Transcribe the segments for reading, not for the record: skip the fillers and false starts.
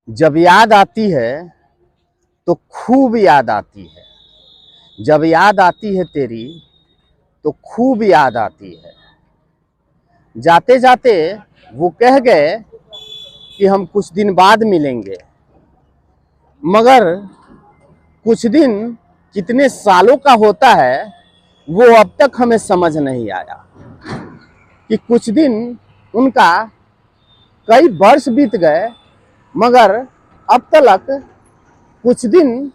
जब याद आती है तो खूब याद आती है। जब याद आती है तेरी तो खूब याद आती है। जाते जाते वो कह गए कि हम कुछ दिन बाद मिलेंगे, मगर कुछ दिन कितने सालों का होता है वो अब तक हमें समझ नहीं आया कि कुछ दिन उनका कई वर्ष बीत गए, मगर अब तक कुछ दिन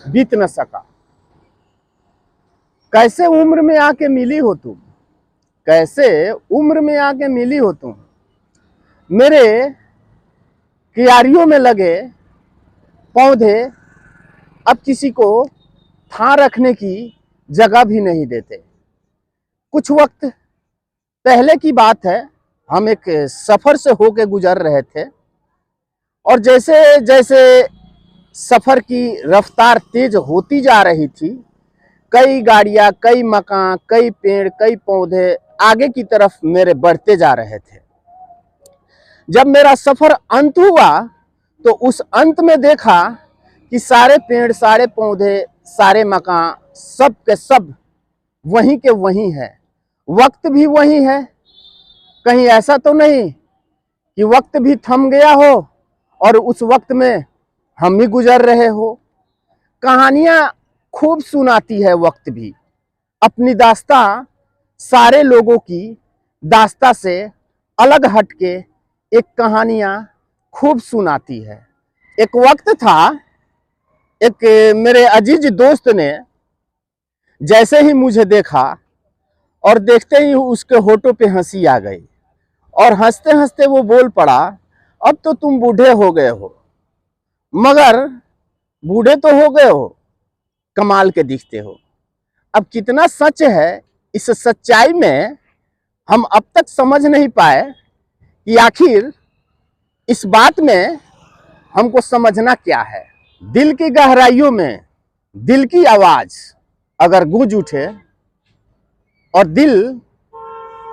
बीत न सका। कैसे उम्र में आके मिली हो तुम, कैसे उम्र में आके मिली हो तुम। मेरे क्यारियों में लगे पौधे अब किसी को थाह रखने की जगह भी नहीं देते। कुछ वक्त पहले की बात है, हम एक सफर से होके गुजर रहे थे और जैसे जैसे सफर की रफ्तार तेज होती जा रही थी, कई गाड़ियां, कई मकान, कई पेड़, कई पौधे आगे की तरफ मेरे बढ़ते जा रहे थे। जब मेरा सफर अंत हुआ तो उस अंत में देखा कि सारे पेड़, सारे पौधे, सारे मकान, सब के सब वहीं के वहीं है। वक्त भी वही है। कहीं ऐसा तो नहीं कि वक्त भी थम गया हो और उस वक्त में हम भी गुजर रहे हो। कहानियां खूब सुनाती है वक्त भी। अपनी दास्तां सारे लोगों की दास्तां से अलग हटके एक कहानियां खूब सुनाती है। एक वक्त था, एक मेरे अजीज दोस्त ने जैसे ही मुझे देखा और देखते ही उसके होठों पे हंसी आ गई और हंसते हंसते वो बोल पड़ा, अब तो तुम बूढ़े हो गए हो। मगर बूढ़े तो हो गए हो, कमाल के दिखते हो। अब कितना सच है इस सच्चाई में हम अब तक समझ नहीं पाए कि आखिर इस बात में हमको समझना क्या है। दिल की गहराइयों में दिल की आवाज अगर गूंज उठे और दिल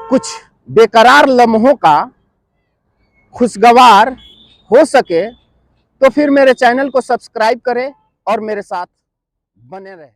कुछ बेकरार लम्हों का खुशगवार हो सके तो फिर मेरे चैनल को सब्सक्राइब करें और मेरे साथ बने रहें।